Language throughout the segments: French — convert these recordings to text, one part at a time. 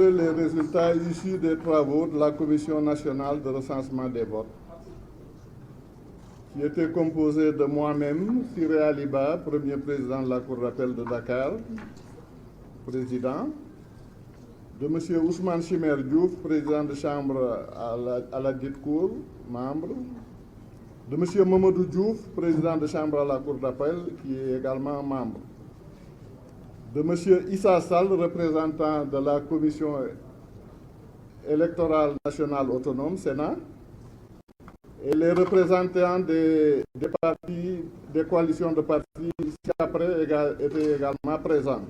livrer les résultats issus des travaux de la Commission nationale de recensement des votes, qui était composée de moi-même, Siré Aliba, premier président de la Cour d'appel de Dakar, président, de M. Ousmane Chimère Diouf, président de chambre à la dite Cour, membre, de M. Mamadou Diouf, président de chambre à la Cour d'appel, qui est également membre, de M. Issa Sall, représentant de la Commission électorale nationale autonome, Sénat, et les représentants des partis, des coalitions de partis ci-après étaient également présents.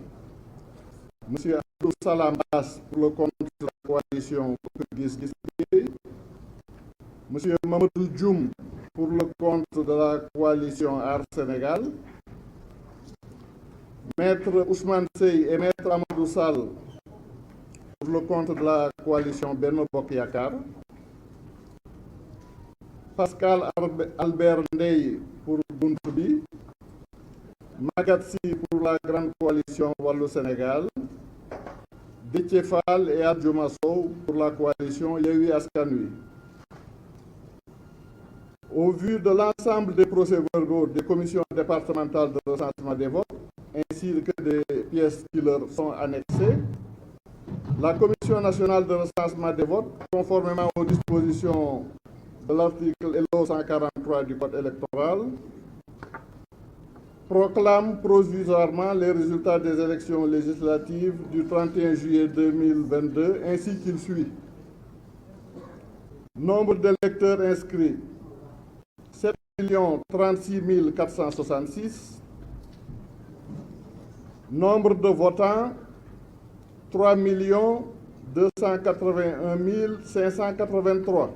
M. Abdou Salam Bass pour le compte de la coalition Gis Gis, M. Mamadou Djoum pour le compte de la coalition Art Sénégal, Maître Ousmane Sey et Maître Amadou Sall pour le compte de la coalition Benno Bokk Yakaar, Pascal Albert Ndeye pour Buntu Bi, Maguette Sy pour la grande coalition Wallu Sénégal, Déthié Fall et Adjouma Sow pour la coalition Yewwi Askan Wi. Au vu de l'ensemble des procès-verbaux des commissions départementales de recensement des votes, ainsi que des pièces qui leur sont annexées, la Commission nationale de recensement des votes, conformément aux dispositions de l'article LO 143 du Code électoral, proclame provisoirement les résultats des élections législatives du 31 juillet 2022 ainsi qu'il suit. Nombre d'électeurs inscrits 7 036 466. Nombre de votants 3 281 583.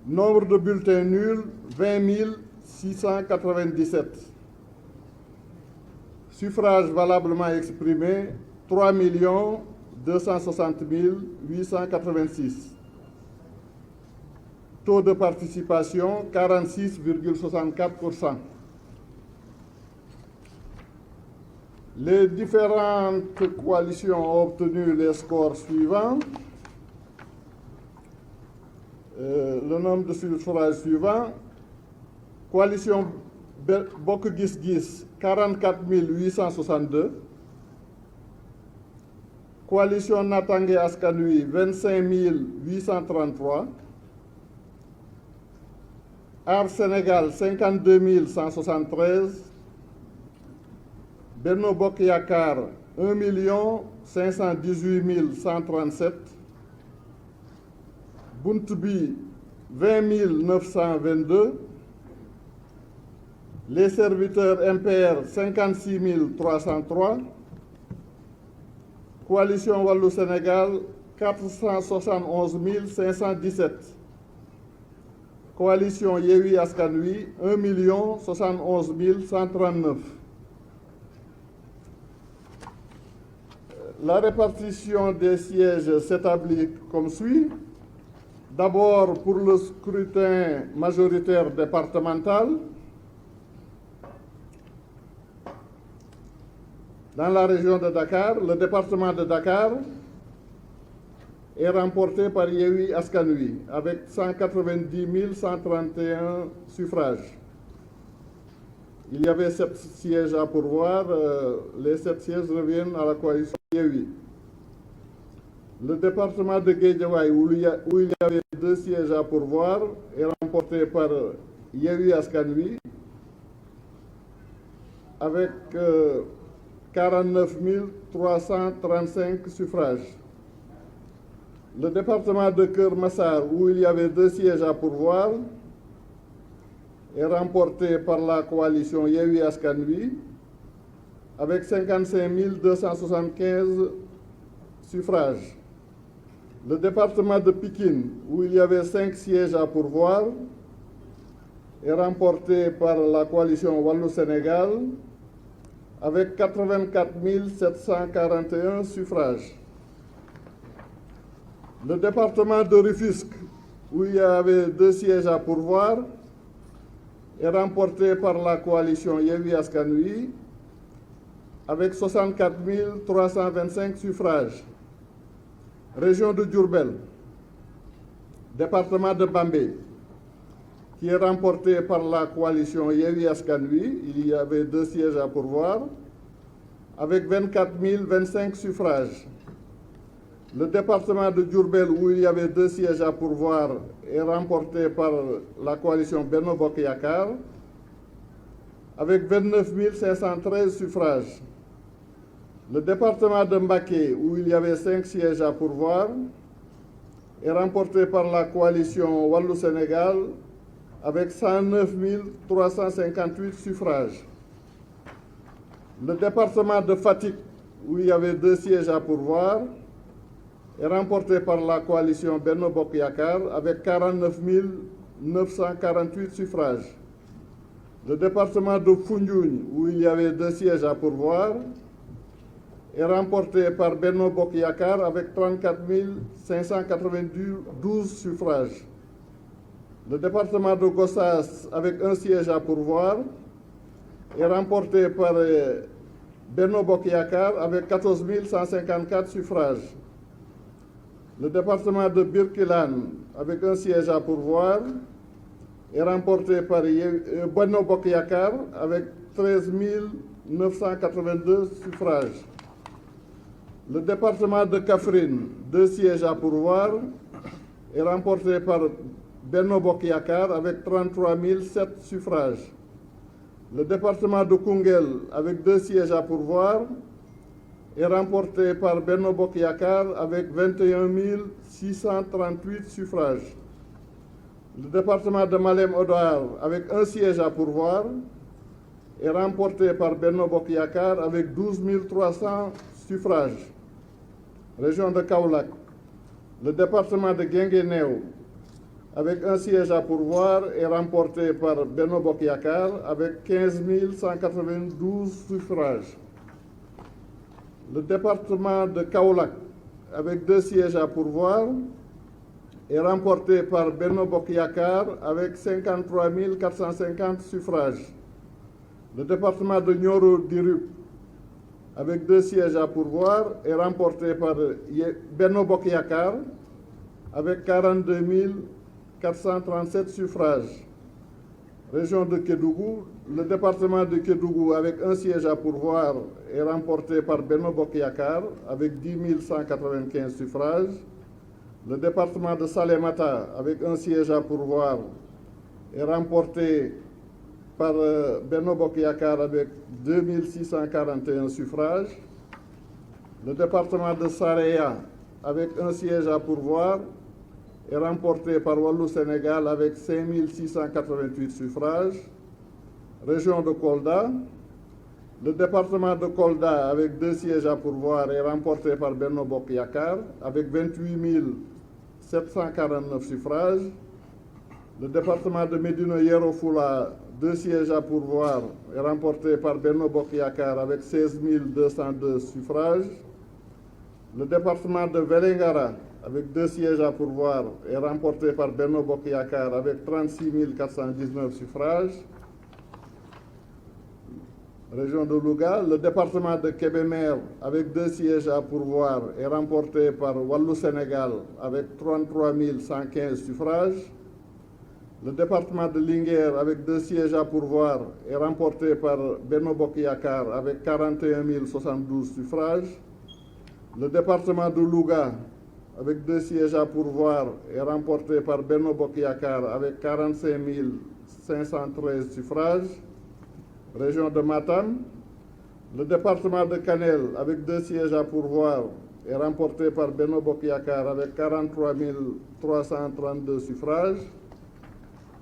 Nombre de bulletins nuls 20 697. Suffrages valablement exprimés 3 260 886. Taux de participation 46,64%. Les différentes coalitions ont obtenu les scores suivants. Le nombre de suffrages suivants. Coalition Bokk Gis Gis 44 862. Coalition Natangué Askan Wi 25 833. Art Sénégal 52 173. Benno Bokk Yakaar 1 518 137. Buntu Bi 20 922. Les serviteurs MPR 56 303. Coalition Wallu Sénégal 471 517. Coalition Yewwi Askan Wi 1 071 139. La répartition des sièges s'établit comme suit. D'abord, pour le scrutin majoritaire départemental, dans la région de Dakar, le département de Dakar est remporté par Yewwi Askan Wi avec 190 131 suffrages. Il y avait 7 sièges à pourvoir. Les 7 sièges reviennent à la coalition Yewwi. Le département de Guédiawaye, où il y avait 2 sièges à pourvoir, est remporté par Yewwi Askan Wi avec 49 335 suffrages. Le département de Keur Massar, où il y avait 2 sièges à pourvoir, est remporté par la coalition Yewwi Askan Wi avec 55 275 suffrages. Le département de Pikine, où il y avait 5 sièges à pourvoir, est remporté par la coalition Wallu Sénégal avec 84 741 suffrages. Le département de Rufisque, où il y avait 2 sièges à pourvoir, est remporté par la coalition Yewwi Askan Wi avec 64 325 suffrages. Région de Diourbel, département de Bambey, qui est remporté par la coalition Yewwi Askan Wi. Il y avait 2 sièges à pourvoir, avec 24 025 suffrages. Le département de Diourbel, où il y avait 2 sièges à pourvoir, est remporté par la coalition Benno Bokk Yakaar, avec 29 513 suffrages. Le département de Mbacké, où il y avait 5 sièges à pourvoir, est remporté par la coalition Wallu Sénégal, avec 109 358 suffrages. Le département de Fatick, où il y avait 2 sièges à pourvoir, est remporté par la coalition Benno Bokk Yakaar avec 49 948 suffrages. Le département de Foundiougne, où il y avait 2 sièges à pourvoir, est remporté par Benno Bokk Yakaar avec 34 592 suffrages. Le département de Gossas, avec 1 siège à pourvoir, est remporté par Benno Bokk Yakaar avec 14 154 suffrages. Le département de Birkelane, avec 1 siège à pourvoir, est remporté par Benno Bokk Yakaar avec 13 982 suffrages. Le département de Kaffrine, 2 sièges à pourvoir, est remporté par Benno Bokk Yakaar avec 33 007 suffrages. Le département de Koungheul, avec 2 sièges à pourvoir, est remporté par Benno Bokk Yakaar avec 21 638 suffrages. Le département de Malem Hodar, avec 1 siège à pourvoir, est remporté par Benno Bokk Yakaar avec 12 300 suffrages. Région de Kaolack, le département de Guinguinéo, avec 1 siège à pourvoir, est remporté par Benno Bokk Yakaar avec 15 192 suffrages. Le département de Kaolack, avec 2 sièges à pourvoir, est remporté par Benno Bokk Yakaar avec 53 450 suffrages. Le département de Nioro Dirup, avec 2 sièges à pourvoir, est remporté par Benno Bokk Yakaar avec 42 437 suffrages. Région de Kédougou, le département de Kédougou, avec 1 siège à pourvoir, est remporté par Benno Bokk Yakaar avec 10 195 suffrages. Le département de Salémata, avec 1 siège à pourvoir, est remporté par Benno Bokk Yakaar avec 2 641 suffrages. Le département de Saraya, avec 1 siège à pourvoir, est remporté par Wallu Sénégal avec 5 688 suffrages. Région de Kolda, le département de Kolda, avec 2 sièges à pourvoir, est remporté par Benno Bokk Yakaar avec 28 749 suffrages. Le département de Médina Yoro Foulah, 2 sièges à pourvoir, est remporté par Benno Bokk Yakaar avec 16 202 suffrages. Le département de Vélingara, avec 2 sièges à pourvoir, est remporté par Benno Bokk Yakaar avec 36 419 suffrages. Région de Louga, le département de Kébémer, avec 2 sièges à pourvoir, est remporté par Wallu Sénégal avec 33 115 suffrages. Le département de Linguère, avec 2 sièges à pourvoir, est remporté par Benno Bokk Yakaar avec 41 072 suffrages. Le département de Louga, avec 2 sièges à pourvoir, est remporté par Benno Bokk Yakaar avec 45 513 suffrages. Région de Matam, le département de Kanel, avec 2 sièges à pourvoir, est remporté par Benno Bokk Yakaar avec 43 332 suffrages.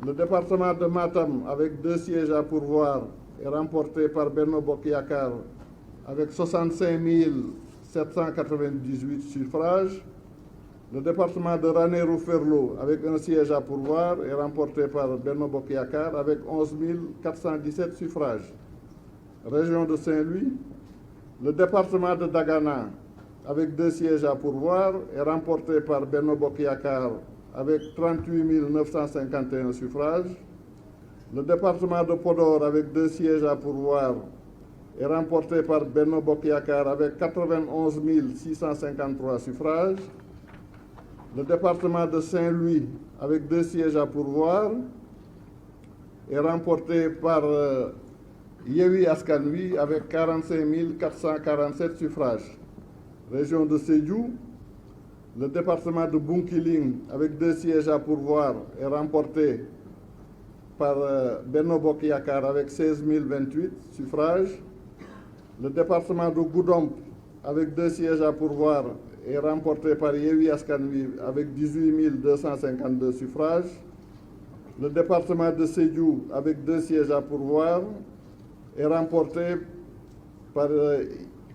Le département de Matam, avec 2 sièges à pourvoir, est remporté par Benno Bokk Yakaar avec 65 798 suffrages. Le département de Ranérou-Ferlo, avec 1 siège à pourvoir, est remporté par Benno Bokk Yakaar avec 11 417 suffrages. Région de Saint-Louis, le département de Dagana, avec 2 sièges à pourvoir, est remporté par Benno Bokk Yakaar avec 38 951 suffrages. Le département de Podor, avec 2 sièges à pourvoir, est remporté par Benno Bokk Yakaar avec 91 653 suffrages. Le département de Saint-Louis, avec 2 sièges à pourvoir, est remporté par Yewwi Askan Wi avec 45 447 suffrages. Région de Sédhiou, le département de Bounkiling, avec 2 sièges à pourvoir, est remporté par Benno Bokk Yakaar avec 16 028 suffrages. Le département de Goudomp, avec 2 sièges à pourvoir, est remporté par Yewwi Askan Wi avec 18 252 suffrages. Le département de Sédhiou, avec 2 sièges à pourvoir, est remporté par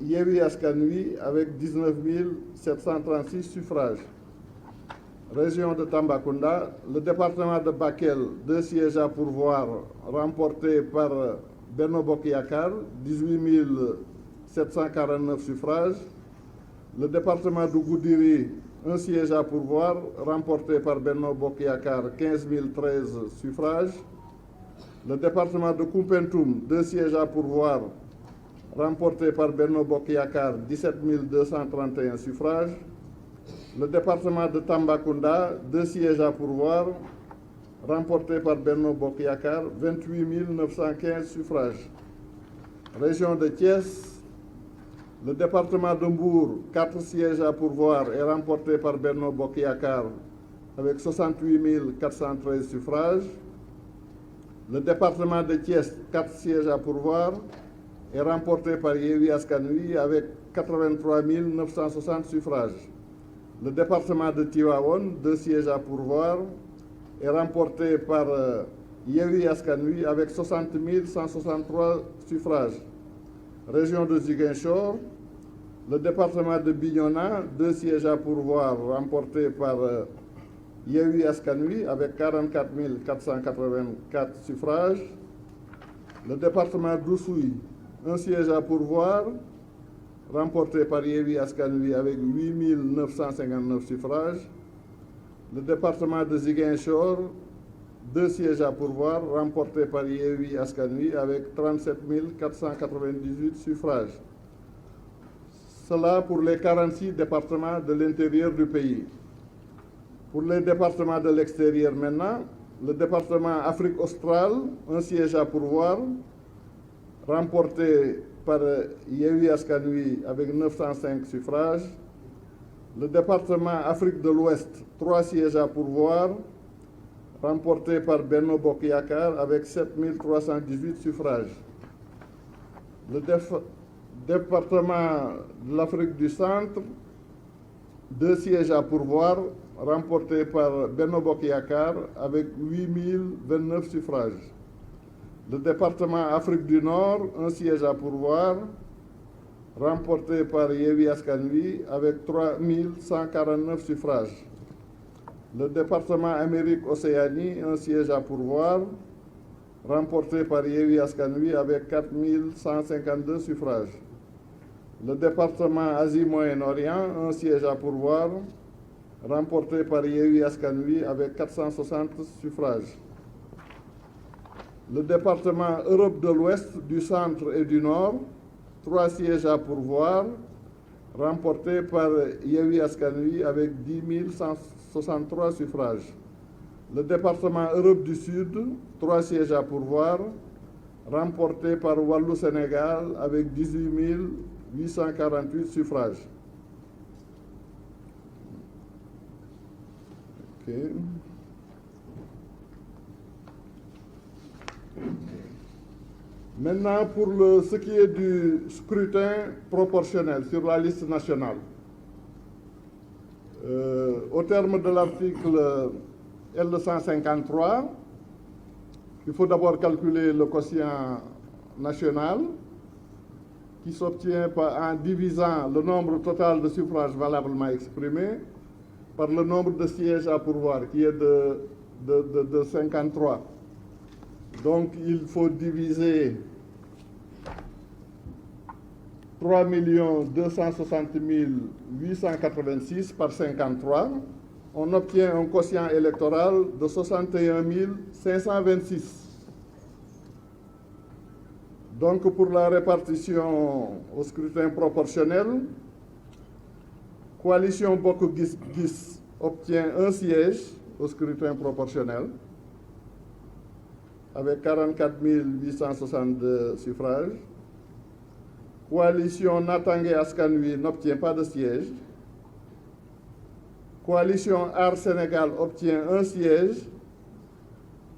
Yewwi Askan Wi avec 19 736 suffrages. Région de Tambacounda, le département de Bakel, 2 sièges à pourvoir, remporté par Benno Bokk Yakaar, 18 749 suffrages. Le département de Goudiri, 1 siège à pourvoir, remporté par Benno Bokk Yakaar, 15 013 suffrages. Le département de Koumpentoum, 2 sièges à pourvoir, remporté par Benno Bokk Yakaar, 17 231 suffrages. Le département de Tambacounda, 2 sièges à pourvoir, remporté par Benno Bokk Yakaar, 28 915 suffrages. Région de Thiès, le département de Mbour, 4 sièges à pourvoir, est remporté par Benno Bokk Yakaar avec 68 413 suffrages. Le département de Thiès, 4 sièges à pourvoir, est remporté par Yewwi Askan Wi avec 83 960 suffrages. Le département de Tivaouane, 2 sièges à pourvoir, est remporté par Yewwi Askan Wi avec 60 163 suffrages. Région de Ziguinchor, le département de Bignona, 2 sièges à pourvoir, remporté par Yewwi Askan Wi avec 44 484 suffrages. Le département d'Oussouye, 1 siège à pourvoir, remporté par Yewwi Askan Wi avec 8 959 suffrages. Le département de Ziguinchor, 2 sièges à pourvoir, remporté par Yewwi Askan Wi avec 37 498 suffrages. Cela pour les 46 départements de l'intérieur du pays. Pour les départements de l'extérieur maintenant, le département Afrique australe, 1 siège à pourvoir, remporté par Yewwi Askan Wi avec 905 suffrages. Le département Afrique de l'Ouest, 3 sièges à pourvoir, remporté par Benno Bokk Yakaar avec 7 318 suffrages. Le département de l'Afrique du Centre, 2 sièges à pourvoir, remporté par Benno Bokk Yakaar avec 8 029 suffrages. Le département Afrique du Nord, 1 siège à pourvoir, remporté par Yewwi Askan Wi avec 3 149 suffrages. Le département Amérique-Océanie, 1 siège à pourvoir, remporté par Yewwi Askan Wi avec 4 152 suffrages. Le département Asie-Moyen-Orient, 1 siège à pourvoir, remporté par Yewwi Askan Wi avec 460 suffrages. Le département Europe de l'Ouest, du Centre et du Nord, 3 sièges à pourvoir, remporté par Yewwi Askan Wi avec 10 163 suffrages. Le département Europe du Sud, 3 sièges à pourvoir, remporté par Wallu Sénégal avec 18 848 suffrages. Okay. Maintenant, pour ce qui est du scrutin proportionnel sur la liste nationale. Au terme de l'article L253, il faut d'abord calculer le quotient national qui s'obtient en divisant le nombre total de suffrages valablement exprimés par le nombre de sièges à pourvoir, qui est de 53. Donc, il faut diviser 3 260 886 par 53. On obtient un quotient électoral de 61 526. Donc pour la répartition au scrutin proportionnel, Coalition Bokk Gis Gis obtient un siège au scrutin proportionnel avec 44 862 suffrages. Coalition Natangué Askan Wi n'obtient pas de siège. Coalition Aar Sénégal obtient un siège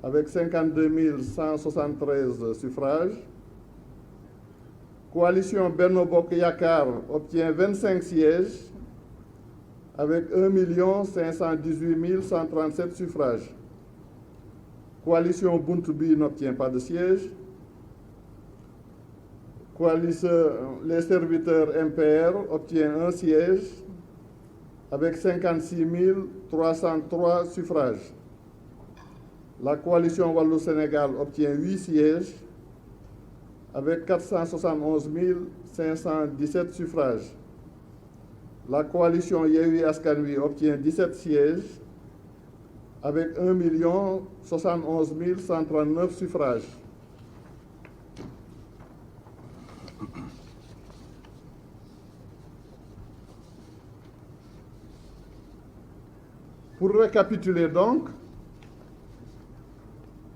avec 52 173 suffrages. Coalition Benno Bokk Yakaar obtient 25 sièges avec 1 518 137 suffrages. Coalition Buntu Bi n'obtient pas de siège. Les serviteurs MPR obtient un siège avec 56 303 suffrages. La coalition Wallu Sénégal obtient 8 sièges avec 471 517 suffrages. La coalition Yewwi Askan Wi obtient 17 sièges avec 1 071 139 suffrages. Pour récapituler donc,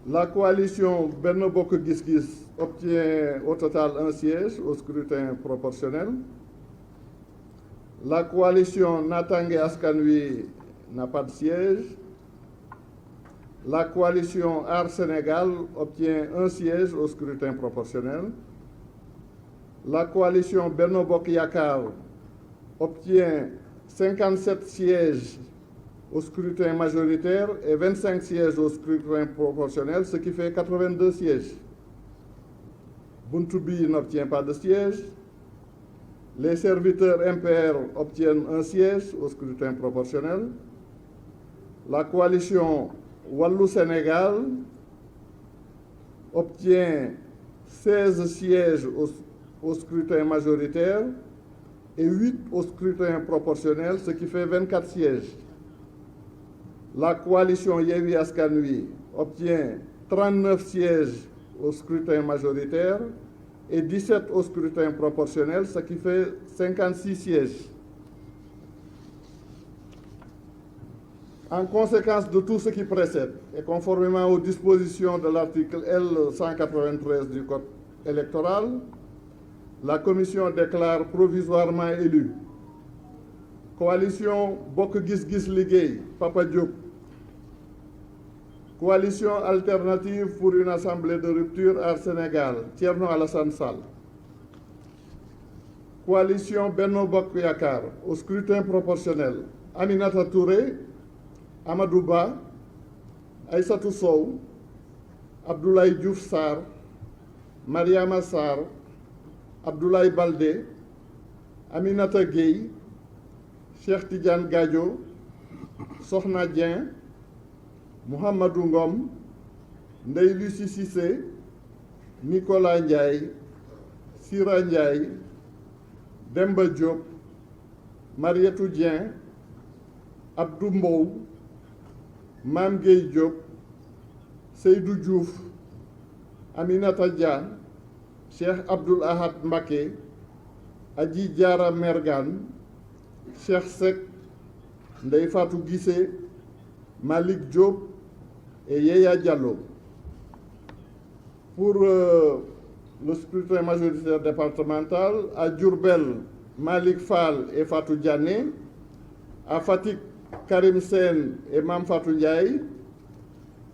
la coalition Benno Bokk Gis Gis obtient au total un siège au scrutin proportionnel. La coalition Natangué Askan Wi n'a pas de siège. La coalition Aar Sénégal obtient un siège au scrutin proportionnel. La coalition Benno Bokk Yakaar obtient 57 sièges au scrutin majoritaire et 25 sièges au scrutin proportionnel, ce qui fait 82 sièges. Buntu Bi n'obtient pas de siège. Les serviteurs MPR obtiennent un siège au scrutin proportionnel. La coalition Wallu Sénégal obtient 16 sièges au scrutin majoritaire et 8 au scrutin proportionnel, ce qui fait 24 sièges. La coalition Yewwi Askan Wi obtient 39 sièges au scrutin majoritaire et 17 au scrutin proportionnel, ce qui fait 56 sièges. En conséquence de tout ce qui précède, et conformément aux dispositions de l'article L193 du Code électoral, la Commission déclare provisoirement élu Coalition Bokk Gis Gis Liggéey, Papa Diop. Coalition alternative pour une assemblée de rupture Aar Sénégal, Thierno Alassane Sall. Coalition Benno Bokk Yakaar, au scrutin proportionnel, Aminata Touré, Amadou Ba, Aïssatou Sow, Abdoulaye Diouf Sarr, Mariama Sarr, Abdoulaye Baldé, Aminata Gueye, Cheikh Tidiane Gadio, Sokhna Dieng, Mouhamadou Ngom, Ndeye Lucie Cissé, Nicolas Ndiaye, Sira Ndiaye, Demba Diop, Marietou Dieng, Abdou Mbow, Mame Gueye Diop, Seydou Diouf, Aminata Dia, Cheikh Abdoul Ahad Mbacké, Adji Diara Mergane, Cheikh Seck, Ndeye Fatou Guissé, Malick Diop et Yeya Diallo. Pour le scrutin majoritaire départemental, à Diourbel, Malick Fall et Fatou Diané, à Fatick, Karim Sène et Mame Fatou Ndiaye,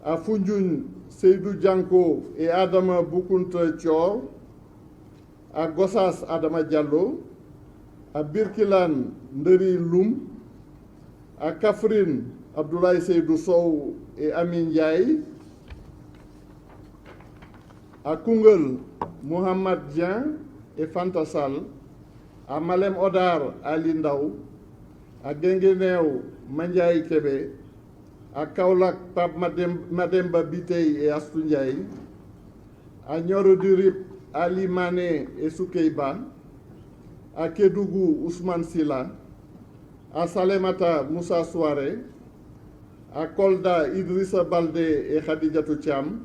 à Foundiougne, Seydou Dianko et Adama Boukounta Thior, à Gossas, Adama Diallo, à Birkilane, Nderi Loum, à Kaffrine, Abdoulaye Seydou Sow et Amin Ndiaye, à Koungheul, Mohamed Dieng et Fanta Sall, à Malem Odar, Ali Ndaw, à Guinguinéo, Mandiaye Kébé, à Kaolack, Pape Mademba Biteye et Astou Ndiaye, à Nioro du Rip, Ali Mané et Soukeyba, à Kédougou, Ousmane Silla, à Salémata, Moussa Souaré, à Kolda, Idrissa Baldé et Khadijatou Thiam,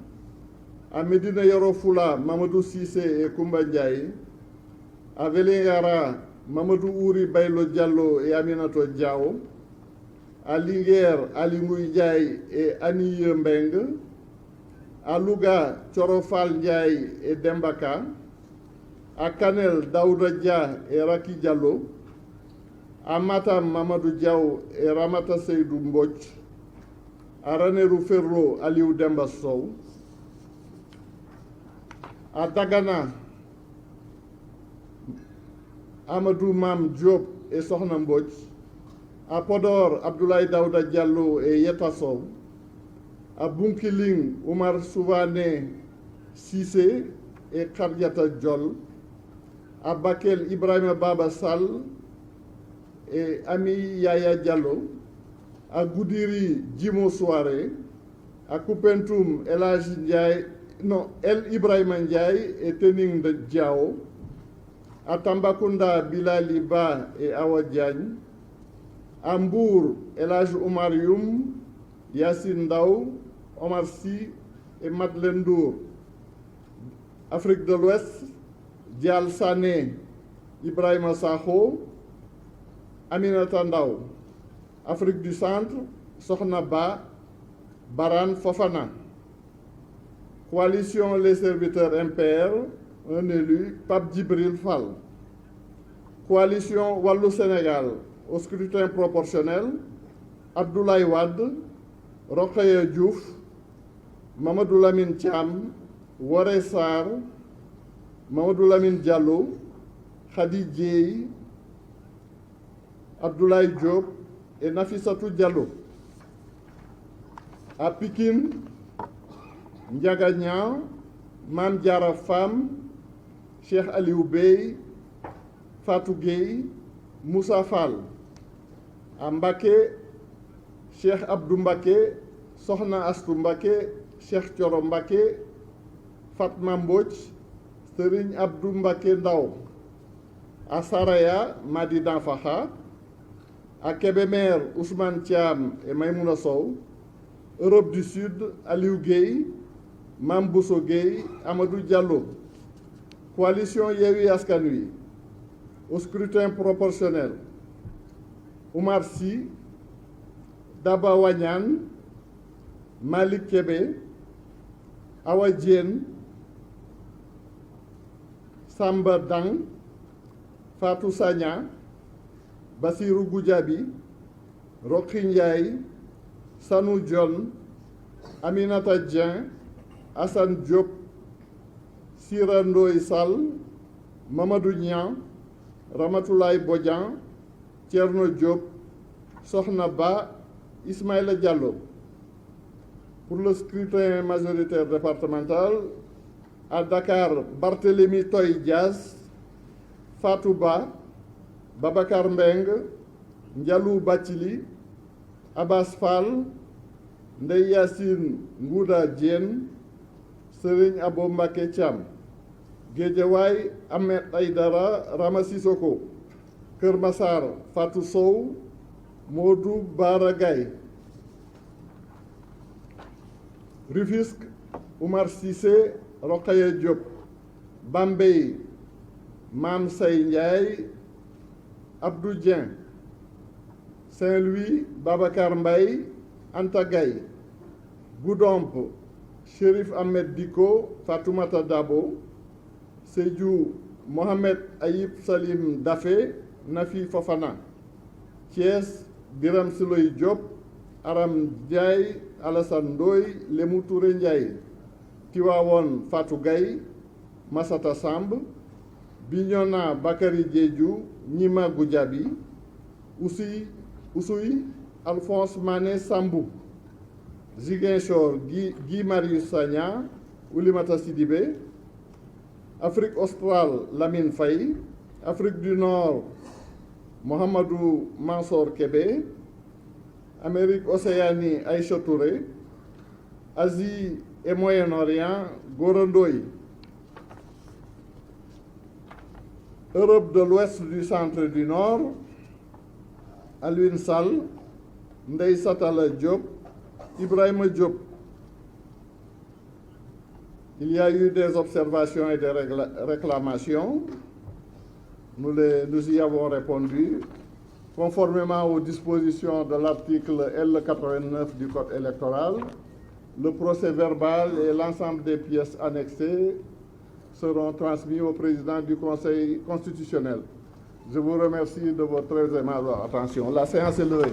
À Médina Yoro Fula, Mamadou Cissé et Koumba Ndiaye. À Vélingara, Mamadou Ouri Baylo Diallo et Aminato Diao. À Linguère, Ali Ndiaye et Annie Mbeng. À Louga, Chorofal Ndiaye et Dembaka. À Kanel, Daouda Dia et Raki Diallo. À Matam, Mamadou Diao et Ramata Seydou Mbodj. À Ranérou Ferro, Aliou Demba Sow. À Dagana, Amadou Mam Diop et Sohna Mbodj. À Podor, Abdoulaye Daouda Diallo et Yeta Sow. À Bunkiling, Oumar Souvané Sissé et Kardiata Diol. À Bakel, Ibrahima Baba Sall et Ami Yaya Diallo. À Goudiri, Djimo Souare. À Koupentoum, El Ibrahima Ndiaye et Tening de Diao. À Tambacounda, Bilali Ba et Awa Diagne. À Mbour, Elhaj Oumar Youm, Yassine Daou, Omar Sy et Madeleine Ndour. Afrique de l'Ouest, Dial Sané, Ibrahima Sakho, Aminata Ndaw. Afrique du Centre, Sokhna Ba, Baran Fofana. Coalition Les Serviteurs MPR, un élu, Pape Djibril Fall. Coalition Wallou Sénégal, au scrutin proportionnel, Abdoulaye Wade, Rokhaya Diouf, Mamadou Lamine Thiam, Woré Sarr, Mamadou Lamine Diallo, Khady Dieye, Abdoulaye Diop et Nafissatou Diallo. À Pikine, Ndiaga Niang, Mame Diarra Fam, Cheikh Aliou Bey, Fatou Gueye, Moussa Fall. À Mbacké, Cheikh Abdou Mbacké, Sokhna Astou Mbacké, Cheikh Thioro Mbacké, Fatma Mbodj, Serigne Abdou Mbacké Ndaw. À Saraya, Madi Danfakha. À Kébémer, Ousmane Thiam et Maïmouna Sow. Europe du Sud, Aliou Gueye, Mame Bousso Gueye, Amadou Diallo. Coalition Yewwi Askan Wi. Au scrutin proportionnel, Oumar Sy, Daba Wagnan, Malik Kébé, Awa Diène, Samba Dang, Fatou Sagna, Bassirou Goudiaby, Roqi Ndiaye, Sanou Dione, Aminata Dieng, Assane Diop, Sira Ndoye Sall, Mamadou Niang, Ramatoulaye Bodian, Thierno Diop, Sokhna Ba, Ismaïla Diallo. Pour le scrutin majoritaire départemental, à Dakar, Barthélémy Toye Dias, Fatou Ba, Babacar Mbeng, Ndialou Bathily, Abbas Fall, Ndeye Yassine Ngouda Diène, Serigne Abo Mbacké Thiam. Guédiawaye, Ahmed Aïdara, Rama Sissoko. Keur Massar, Fatou Sow, Modou Bara Gaye. Rufisque, Oumar Cissé, Rokhaya Diop. Bambey, Mame Say Ndiaye, Abdou Dieng. Saint-Louis, Babacar Mbaye, Anta Gaye. Goudomp, Chérif Ahmed Diko, Fatoumata Dabo. Sédhiou, Mohamed Ayib Salim Dafé, Nafi Fofana. Thiès, Biram Siloy Diop, Aram Ndiaye, Alassane Ndoye, Lemou Touré Ndiaye. Tivaouane, Fatou Gaye, Massata Samb. Bignona, Bakary Diédhiou, Nima Goudiaby. Oussouye, Alphonse Mané Sambou. Ziguinchor, Guy Marius Sagna, Oulimata Sidibé. Afrique australe, Lamine Faye. Afrique du Nord, Mohamedou Mansour Kébé. Amérique Océanie, Aïcha Touré. Asie et Moyen-Orient, Gora Ndoye. Europe de l'Ouest, du Centre et du Nord, Alioune Sall, Ndeye Satala Diop, Ibrahima Diop. Il y a eu des observations et des réclamations. Nous y avons répondu. Conformément aux dispositions de l'article L89 du Code électoral, le procès-verbal et l'ensemble des pièces annexées seront transmis au président du Conseil constitutionnel. Je vous remercie de votre très aimable attention. La séance est levée.